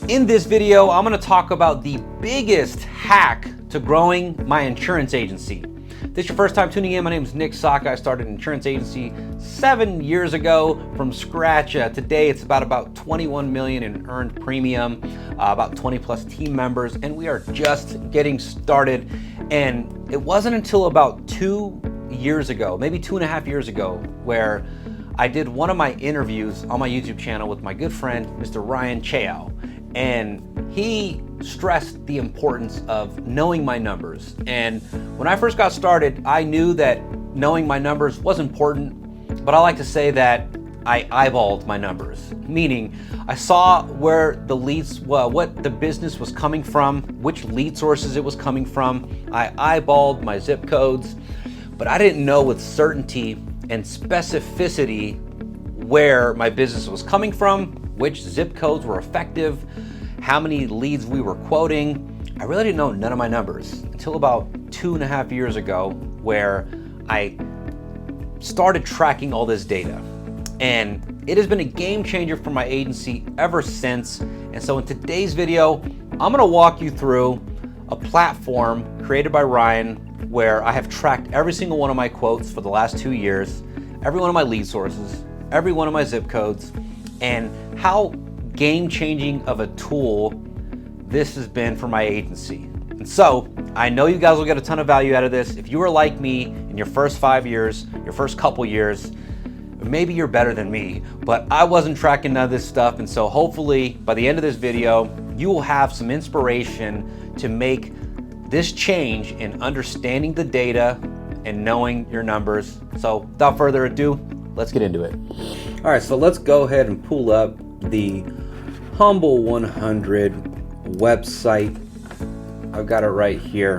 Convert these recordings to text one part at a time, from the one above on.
In this video, I'm going to talk about the biggest hack to growing my insurance agency. If this is your first time tuning in, my name is Sakha. I started an insurance agency 7 years ago from scratch. Today it's about 21 million in earned premium, about 20 plus team members, and we are just getting started. And it wasn't until about 2 years ago, maybe 2.5 years ago, where I did one of my interviews on my YouTube channel with my good friend, Mr. Ryan Chao. And he stressed the importance of knowing my numbers. And when I first got started, I knew that knowing my numbers was important, but I like to say that I eyeballed my numbers, meaning I saw where the leads, what the business was coming from, which lead sources it was coming from. I eyeballed my zip codes, but I didn't know with certainty and specificity where my business was coming from, which zip codes were effective, how many leads we were quoting. I really didn't know none of my numbers until about 2.5 years ago, where I started tracking all this data. And it has been a game changer for my agency ever since. And so in today's video, I'm gonna walk you through a platform created by Ryan where I have tracked every single one of my quotes for the last 2 years, every one of my lead sources, every one of my zip codes, and how game-changing of a tool this has been for my agency. And so I know you guys will get a ton of value out of this. If you are like me in your first 5 years, your first couple years, maybe you're better than me, but I wasn't tracking none of this stuff. And so hopefully by the end of this video, you will have some inspiration to make this change in understanding the data and knowing your numbers. So without further ado, let's get into it. All right, so let's go ahead and pull up the Humble 100 website. I've got it right here.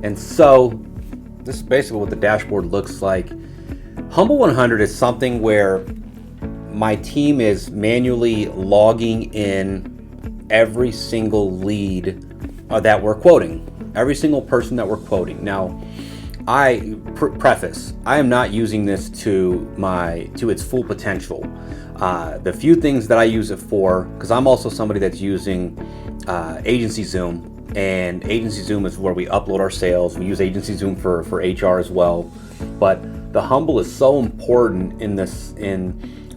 And so this is basically what the dashboard looks like. Humble 100 is something where my team is manually logging in every single lead that we're quoting, every single person that we're quoting. Now, I preface, I am not using this to its full potential. The few things that I use it for, because I'm also somebody that's using Agency Zoom, and Agency Zoom is where we upload our sales. We use Agency Zoom for HR as well. But the Humble is so important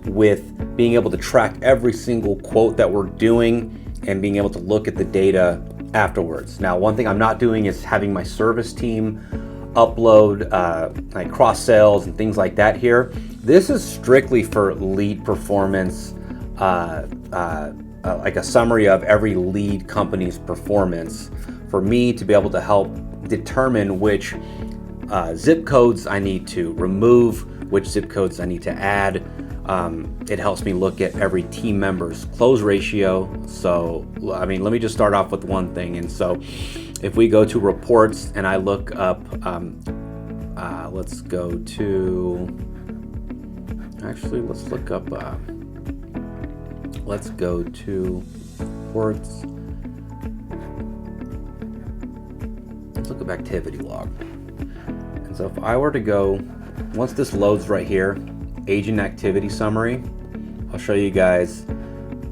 with being able to track every single quote that we're doing and being able to look at the data afterwards. Now, one thing I'm not doing is having my service team upload like cross sales and things like that here. This is strictly for lead performance, like a summary of every lead company's performance, for me to be able to help determine which zip codes I need to remove, which zip codes I need to add. It helps me look at every team member's close ratio. So, I mean, let me just start off with one thing. And so if we go to reports and I look up, let's go to reports. Let's look up activity log. And so if I were to go, once this loads right here, agent activity summary, I'll show you guys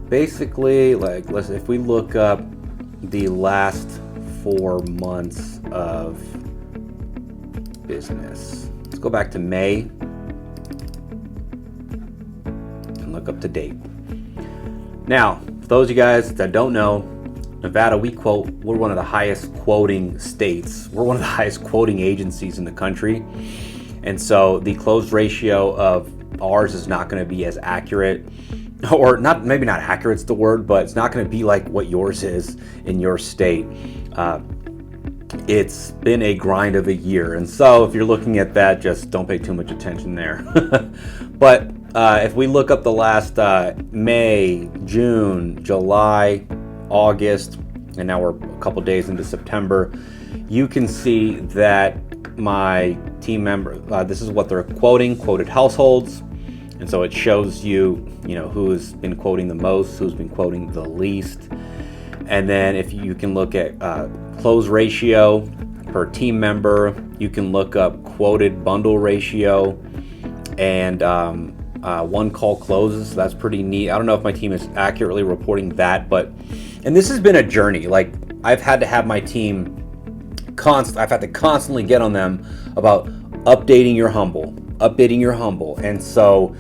basically, like, if we look up the last 4 months of business, let's go back to May and look up to date. Now, for those of you guys that don't know, Nevada, we're one of the highest quoting states. We're one of the highest quoting agencies in the country. And so the close ratio of ours is not going to be as accurate, or not, maybe not accurate's the word, but it's not going to be like what yours is in your state. It's been a grind of a year. And so if you're looking at that, just don't pay too much attention there. But if we look up the last May, June, July, August, and now we're a couple days into September, you can see that my team member, this is what they're quoted households. And so it shows you, who's been quoting the most, who's been quoting the least. And then if you can look at close ratio per team member, you can look up quoted bundle ratio, and one call closes. So that's pretty neat. I don't know if my team is accurately reporting that, and this has been a journey. Like, I've had to have my team I've had to constantly get on them about updating your humble. And so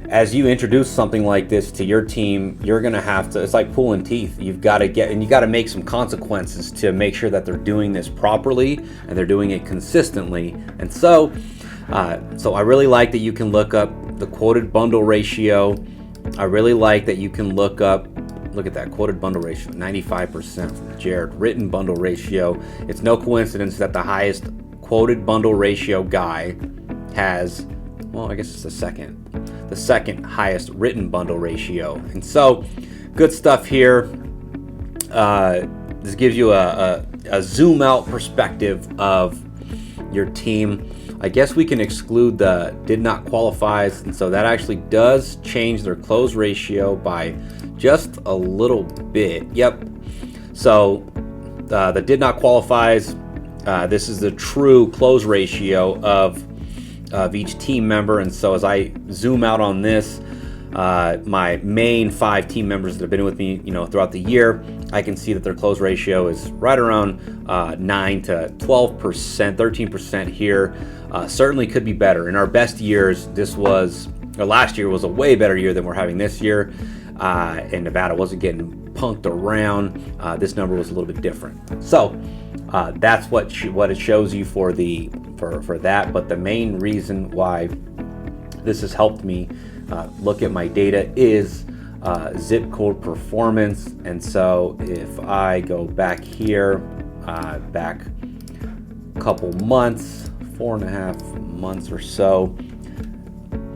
as you introduce something like this to your team, you're going to have to, it's like pulling teeth. You've got to make some consequences to make sure that they're doing this properly and they're doing it consistently. And so I really like that you can look up the quoted bundle ratio. I really like that you can look at that quoted bundle ratio, 95% from Jared. Written bundle ratio. It's no coincidence that the highest quoted bundle ratio guy has, well, I guess it's the second highest written bundle ratio. And so, good stuff here. This gives you a zoom out perspective of your team. I guess we can exclude the did not qualifies, and so that actually does change their close ratio by just a little bit. Yep. So the did not qualifies, this is the true close ratio of each team member. And so as I zoom out on this, my main 5 team members that have been with me, throughout the year, I can see that their close ratio is right around 9 to 12%, 13% here. Certainly could be better. In our best years, last year was a way better year than we're having this year. And Nevada wasn't getting punked around. This number was a little bit different. So that's what it shows you for that. But the main reason why this has helped me look at my data is zip code performance. And so if I go back here, back a couple months, 4.5 months or so,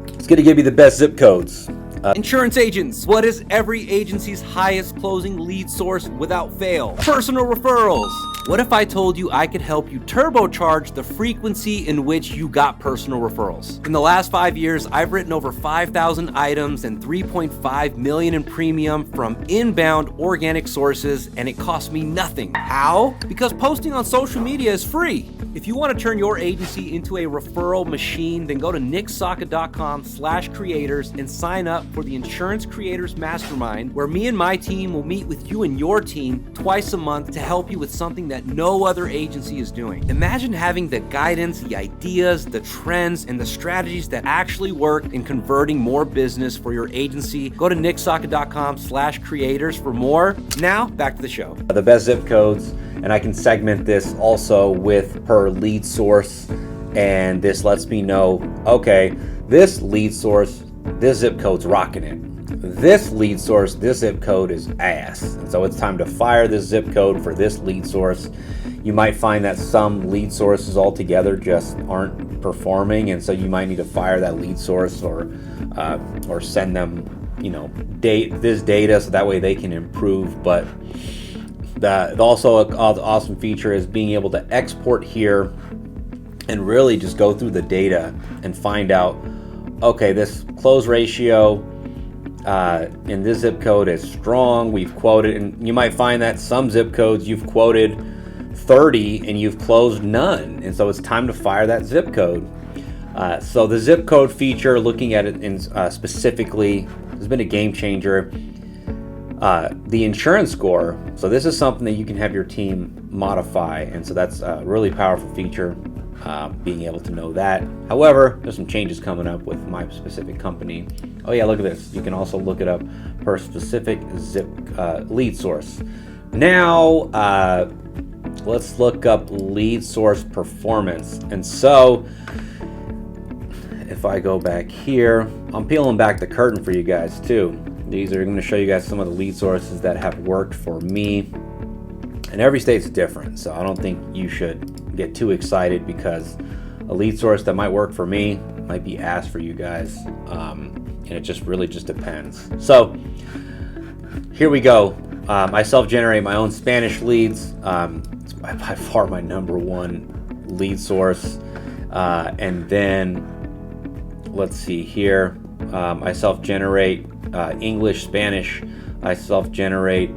it's going to give you the best zip codes. Insurance agents, what is every agency's highest closing lead source without fail? Personal referrals. What if I told you I could help you turbocharge the frequency in which you got personal referrals? In the last 5 years, I've written over 5,000 items and $3.5 million in premium from inbound organic sources, and it cost me nothing. How? Because posting on social media is free. If you want to turn your agency into a referral machine, then go to nicksakha.com/creators and sign up for the Insurance Creators Mastermind, where me and my team will meet with you and your team twice a month to help you with something that no other agency is doing. Imagine having the guidance, the ideas, the trends, and the strategies that actually work in converting more business for your agency. Go to nicksakha.com/creators for more. Now, back to the show. The best zip codes, and I can segment this also with per lead source, and this lets me know, okay, this lead source, this zip code's rocking it. This lead source, this zip code is ass. And so it's time to fire this zip code for this lead source. You might find that some lead sources altogether just aren't performing, and so you might need to fire that lead source or send them, this data so that way they can improve. But also an awesome feature is being able to export here and really just go through the data and find out, okay, this close ratio in this zip code is strong. We've quoted, and you might find that some zip codes you've quoted 30 and you've closed none, and so it's time to fire that zip code. So the zip code feature, looking at it specifically, has been a game changer. The insurance score, so this is something that you can have your team modify, and so that's a really powerful feature, being able to know that. However, there's some changes coming up with my specific company. Oh yeah, look at this. You can also look it up per specific zip lead source. Now, let's look up lead source performance. And so, if I go back here, I'm peeling back the curtain for you guys too. These are going to show you guys some of the lead sources that have worked for me. And every state's different, so I don't think you should get too excited because a lead source that might work for me might be ass for you guys. And it just really just depends. So here we go. I self-generate my own Spanish leads. It's by far my number one lead source. And then let's see here. I self-generate English, Spanish. I self-generate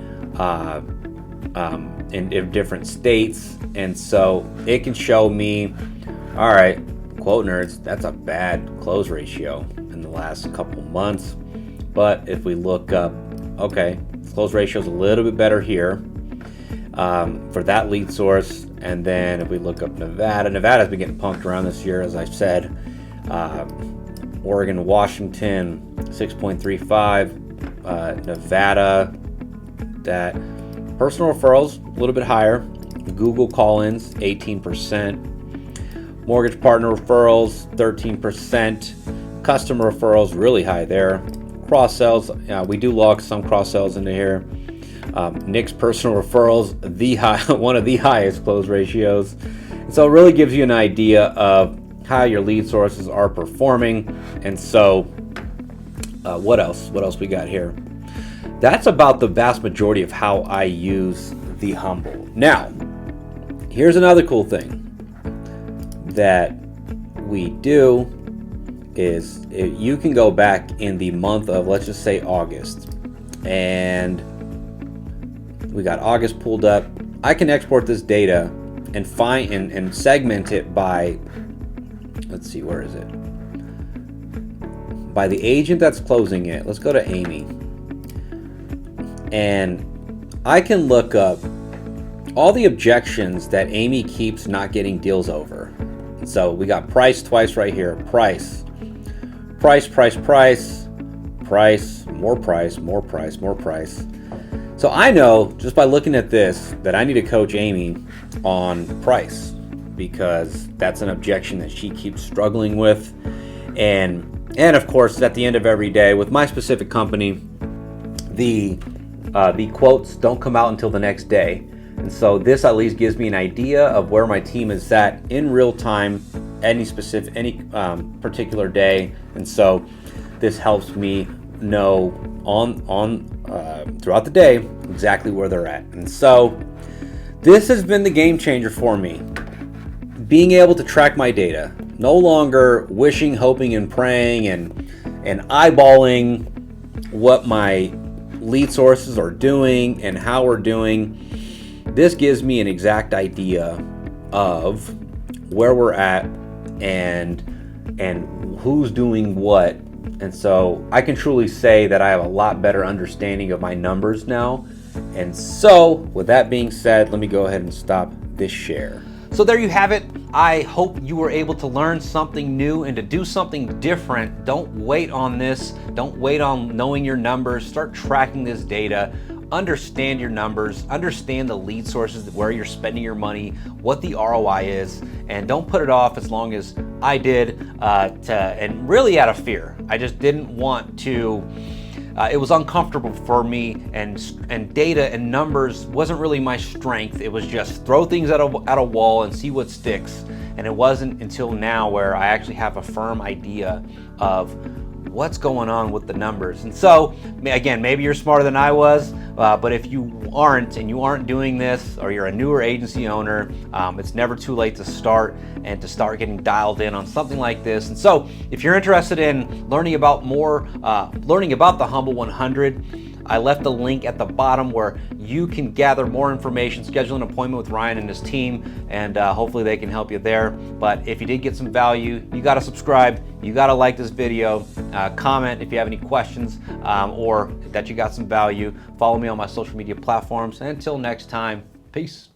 in different states, and so it can show me, all right, quote nerds, that's a bad close ratio in the last couple months. But if we look up, okay, close ratio is a little bit better here for that lead source. And then if we look up Nevada's been getting punked around this year, as I said. Oregon, Washington, 6.35. Nevada, that personal referrals a little bit higher. Google call-ins, 18%. Mortgage partner referrals, 13%. Customer referrals, really high there. Cross sells, we do log some cross sells into here. Nick's personal referrals, one of the highest close ratios. And so it really gives you an idea of how your lead sources are performing. And so what else we got here? That's about the vast majority of how I use the Humble. Now, here's another cool thing that we do is you can go back in the month of, let's just say, August, and we got August pulled up. I can export this data and find and segment it by, let's see, where is it? By the agent that's closing it. Let's go to Amy. And I can look up all the objections that Amy keeps not getting deals over. And so we got price twice right here. Price, more price. So I know just by looking at this that I need to coach Amy on price, because that's an objection that she keeps struggling with. And of course, at the end of every day with my specific company, the quotes don't come out until the next day. And so this at least gives me an idea of where my team is at in real time, any particular day. And so this helps me know throughout the day exactly where they're at. And so this has been the game changer for me. Being able to track my data, no longer wishing, hoping, and praying and eyeballing what my lead sources are doing and how we're doing. This gives me an exact idea of where we're at and who's doing what. And so I can truly say that I have a lot better understanding of my numbers now. And so with that being said, let me go ahead and stop this share. So there you have it. I hope you were able to learn something new and to do something different. Don't wait on this. Don't wait on knowing your numbers. Start tracking this data. Understand your numbers, understand the lead sources, where you're spending your money, what the ROI is, and don't put it off as long as I did, and really out of fear. I just didn't want to, it was uncomfortable for me, and data and numbers wasn't really my strength. It was just throw things at a wall and see what sticks. And it wasn't until now where I actually have a firm idea of what's going on with the numbers. And so again, maybe you're smarter than I was, but if you aren't doing this, or you're a newer agency owner, it's never too late to start and to start getting dialed in on something like this. And so if you're interested in learning about the Humble 100, I left a link at the bottom where you can gather more information, schedule an appointment with Ryan and his team, and hopefully they can help you there. But if you did get some value, you got to subscribe, you got to like this video, comment if you have any questions, or that you got some value. Follow me on my social media platforms. And until next time, peace.